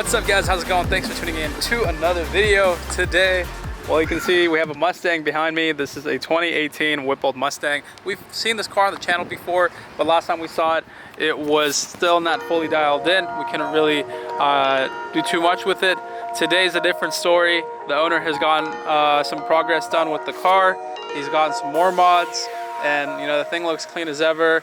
What's up guys, how's it going? Thanks for tuning in to another video today. Well, you can see we have a Mustang behind me. This is a 2018 Whipple Mustang. We've seen this car on the channel before, but last time we saw it, it was still not fully dialed in. We couldn't really do too much with it. Today's a different story. The owner has gotten some progress done with the car. He's gotten some more mods, and you know, the thing looks clean as ever.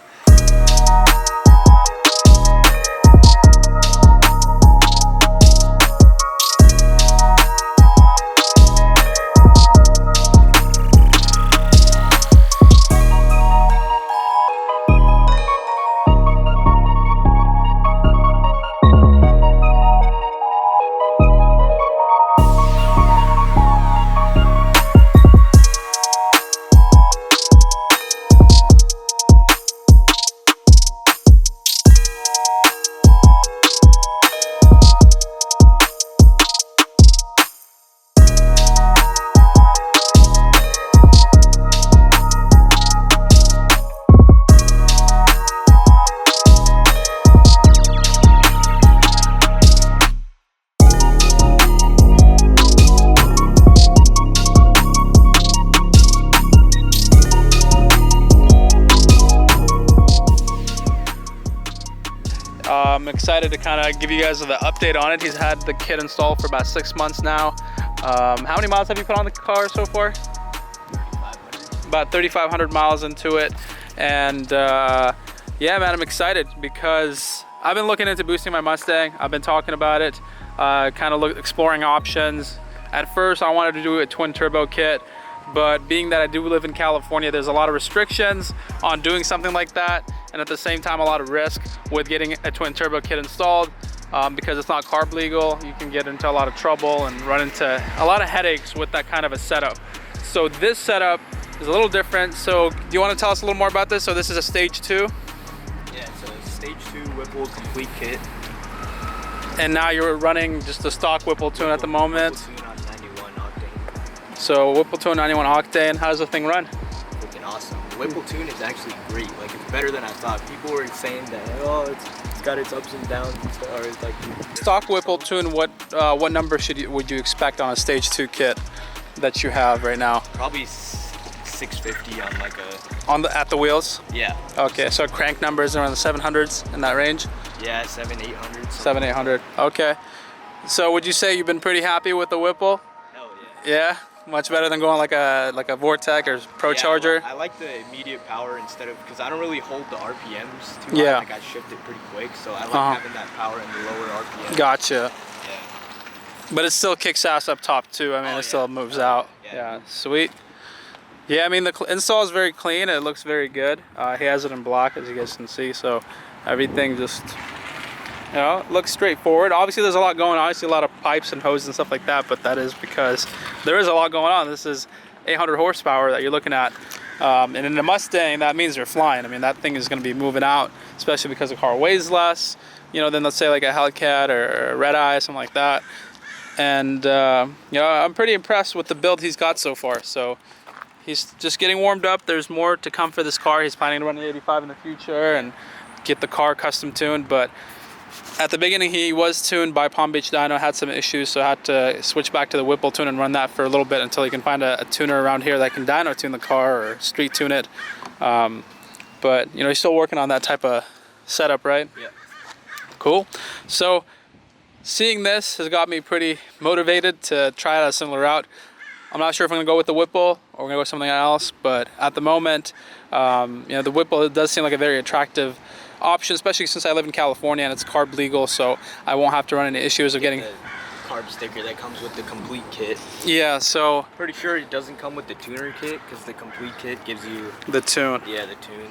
I'm excited to kind of give you guys the update on it. He's had the kit installed for about 6 months now. How many miles have you put on the car so far? 3,500. About 3,500 miles into it. And yeah, man, I'm excited because I've been looking into boosting my Mustang. I've been talking about it, kind of exploring options. At first, I wanted to do a twin turbo kit, but being that I do live in California, there's a lot of restrictions on doing something like that, and at the same time a lot of risk with getting a twin turbo kit installed, because it's not carb legal. You can get into a lot of trouble and run into a lot of headaches with that kind of a setup. So this setup is a little different. So do you want to tell us a little more about this? So this is a stage 2? Yeah, so stage 2 Whipple complete kit. And now you're running just a stock Whipple tune at the moment. Whipple tune on 91 octane. So Whipple tune 91 octane. How does the thing run? Freaking awesome. The Whipple tune is actually great. Like, it's better than I thought. People were saying that, oh, it's got its ups and downs and stuff. Or it's like Stock Whipple tune. What number would you expect on a stage 2 kit that you have right now? probably 650 on like a At the wheels? yeah. Okay, so crank numbers around the 700s in that range? Yeah, 700-800. 700-800. Okay. So would you say you've been pretty happy with the Whipple? Hell yeah. Yeah, much better than going like a Vortec or Procharger. Yeah, I like the immediate power instead of, because I don't really hold the RPMs too Yeah. high. Like, I shift it pretty quick, so I like having that power in the lower RPMs. Gotcha. Yeah. But it still kicks ass up top too. I mean, it still moves out. Yeah, sweet. Yeah, I mean, the install is very clean. It looks very good. He has it in black, as you guys can see, so everything just, you know, looks straightforward. Obviously, there's a lot going on. I see a lot of pipes and hoses and stuff like that, but that is because there is a lot going on. This is 800 horsepower that you're looking at. And in the Mustang, that means you're flying. I mean, that thing is going to be moving out, especially because the car weighs less, you know, than let's say like a Hellcat or a Red Eye, something like that. And, you know, I'm pretty impressed with the build he's got so far. So he's just getting warmed up. There's more to come for this car. He's planning to run the 85 in the future and get the car custom tuned. But at the beginning, he was tuned by Palm Beach Dyno, had some issues, so had to switch back to the Whipple tune and run that for a little bit until he can find a tuner around here that can dyno tune the car or street tune it. But, you know, he's still working on that type of setup, right? Yeah. Cool. So seeing this has got me pretty motivated to try out a similar route. I'm not sure if I'm gonna go with the Whipple or we're gonna go with something else, but at the moment, you know, the Whipple, it does seem like a very attractive option, especially since I live in California and it's carb legal, so I won't have to run into issues of getting the carb sticker that comes with the complete kit. Yeah, so Pretty sure it doesn't come with the tuner kit, because the complete kit gives you the tune. the tune.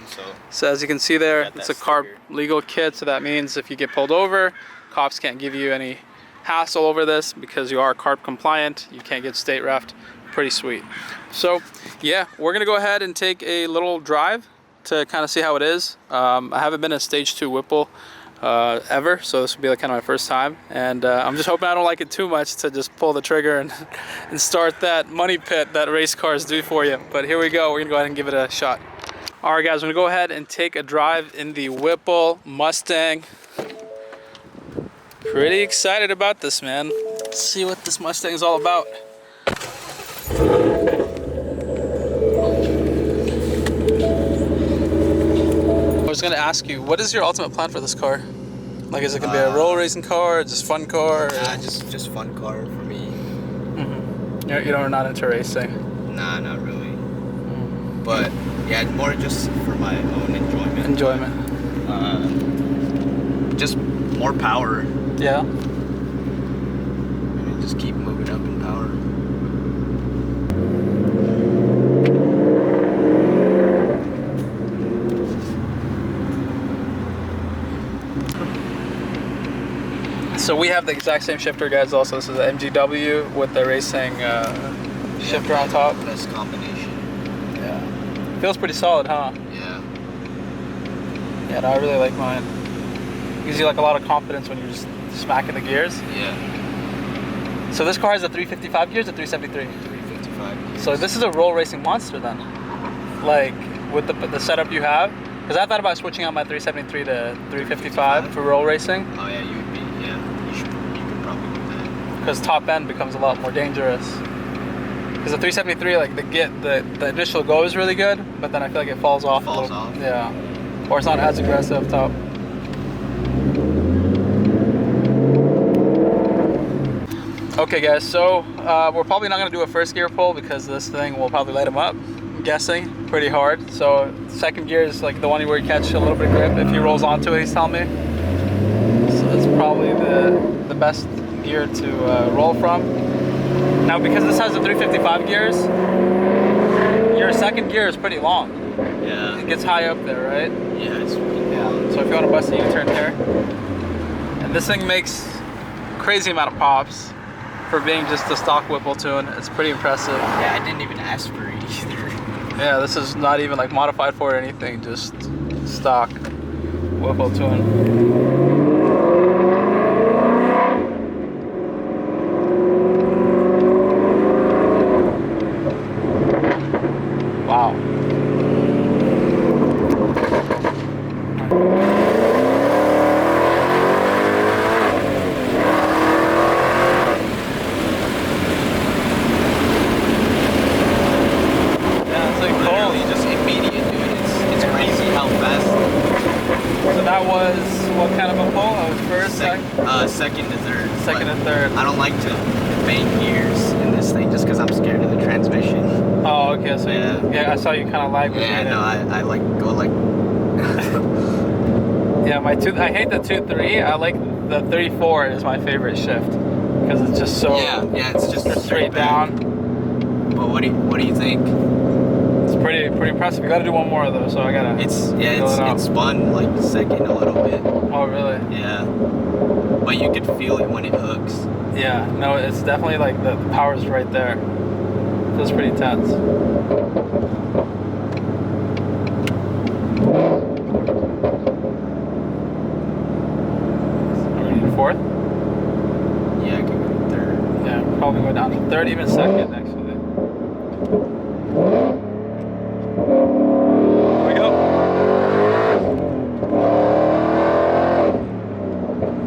So as you can see there, Got that it's a carb sticker. legal kit, so that means if you get pulled over, cops can't give you any hassle over this because you are carb compliant. You can't get state refed. Pretty sweet. So yeah, we're gonna go ahead and take a little drive to kind of see how it is. I haven't been in a stage 2 Whipple ever, so this will be like kind of my first time, and I'm just hoping I don't like it too much to just pull the trigger and start that money pit that race cars do for you. But here we go, we're gonna go ahead and give it a shot. All right guys, I'm gonna go ahead and take a drive in the Whipple Mustang. Pretty excited about this, man. Let's see what this Mustang is all about. I was gonna ask you, what is your ultimate plan for this car? Like, is it gonna be a roll racing car, or just fun car? Or? Nah, just fun car for me. You're not into racing? Nah, not really. But yeah, more just for my own enjoyment. Just more power. Yeah. I mean, just keep moving up in power. So we have the exact same shifter, guys. Also, this is an MGW with the racing shifter on top. Best combination. Yeah. Feels pretty solid, huh? Yeah. Yeah, no, I really like mine. Gives you like a lot of confidence when you're just smacking the gears. Yeah. So this car has a 355 gears or 373? 355 gears. So this is a roll racing monster then. Like with the setup you have. Because I thought about switching out my 373 to 355 for roll racing. Oh yeah, you would be. Yeah, you could probably do that. Because top end becomes a lot more dangerous. Because the 373, like the initial go is really good, but then I feel like it falls off. Yeah. Or it's not as aggressive top. Okay guys, so we're probably not gonna do a first gear pull because this thing will probably light him up, I'm guessing, pretty hard. So second gear is like the one where you catch a little bit of grip if he rolls onto it, he's telling me. So it's probably the best gear to roll from. Now because this has the 355 gears, your second gear is pretty long. Yeah. It gets high up there, right? Yeah, it's really down. So if you want to bust a U-turn here, and this thing makes crazy amount of pops for being just a stock Whipple tune. It's pretty impressive. Yeah, I didn't even ask for it either. Yeah, this is not even like modified for anything, just stock Whipple tune. Wow. Second to third. Second and third. I don't like to bank gears in this thing just because I'm scared of the transmission. Oh, okay. So yeah, I saw you kind of lag with Yeah, no, I like go like. Yeah, I hate the 2.3. I like the 3.4 is my favorite shift because it's just so. Yeah, it's just straight down. But what do you think? It's pretty impressive. You got to do one more of those, so I gotta. It's spun like second a little bit. Oh really? Yeah. But you could feel it when it hooks. Yeah, no, it's definitely like the power's right there. Feels pretty tense. Are we in fourth? Yeah, I could go third. Yeah, probably go down to third, even second actually. Here we go.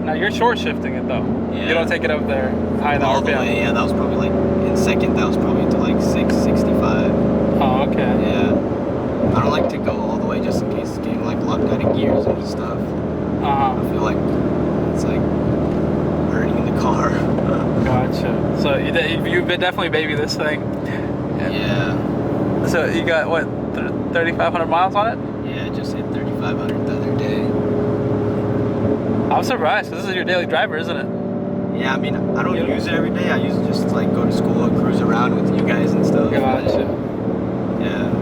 Now you're short shifting it though. Yeah. You don't take it up there high all the way. Yeah, that was probably like in second. That was probably to like 665. Oh, okay. Yeah. I don't like to go all the way just in case it's getting like locked out of gears and stuff. I feel like it's like hurting the car. Gotcha. So you definitely baby this thing. Yeah. So you got what, 3,500 miles on it? Yeah, just hit 3,500 the other day. I'm surprised because this is your daily driver, isn't it? Yeah, I mean, I don't use it every day. I use it just to like go to school and cruise around with you guys and stuff. Gotcha. Yeah.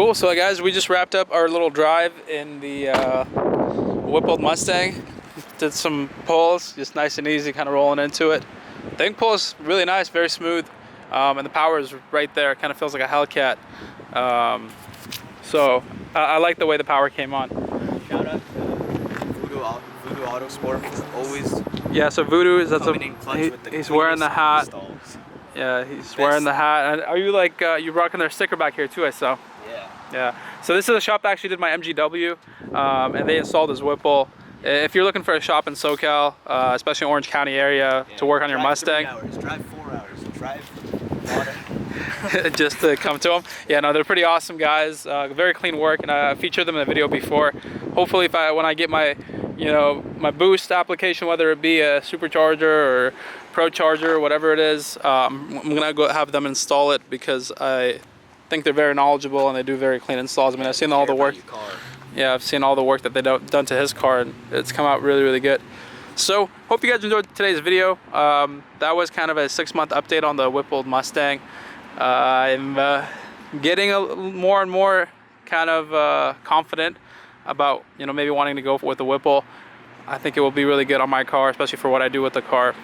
Cool. So guys, we just wrapped up our little drive in the Whipple Mustang. Did some pulls, just nice and easy, kind of rolling into it. The thing pulls really nice, very smooth, and the power is right there. It kind of feels like a Hellcat. So I like the way the power came on. Shout out to Voodoo Autosport for always. Yeah, so Voodoo is he's wearing the hat. Installs. Yeah, he's wearing the hat. And are you like you rocking their sticker back here too? I saw. Yeah. Yeah. So this is a shop that actually did my MGW, and they installed his Whipple. If you're looking for a shop in SoCal, especially Orange County area, to work on your Mustang, 3 hours, drive 4 hours, drive water. just to come to them. Yeah, no, they're pretty awesome guys. Very clean work, and I featured them in the video before. Hopefully, when I get my, my boost application, whether it be a supercharger or pro charger or whatever it is, I'm gonna go have them install it because I think they're very knowledgeable and they do very clean installs. I mean, I've seen all the work. Yeah, I've seen all the work that they've done to his car, and it's come out really, really good. So, hope you guys enjoyed today's video. That was kind of a 6-month update on the Whipple Mustang. I'm getting more and more kind of confident about, maybe wanting to go with the Whipple. I think it will be really good on my car, especially for what I do with the car.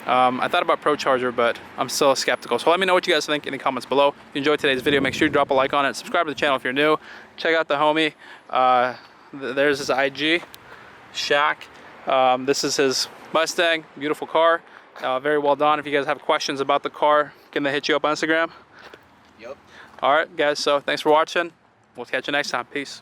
I thought about Pro Charger, but I'm still skeptical. So let me know what you guys think in the comments below. If you enjoyed today's video, make sure you drop a like on it. Subscribe to the channel if you're new. Check out the homie. There's his IG, Shaq. This is his Mustang, beautiful car. Very well done. If you guys have questions about the car, can they hit you up on Instagram? Yep. All right, guys. So thanks for watching. We'll catch you next time. Peace.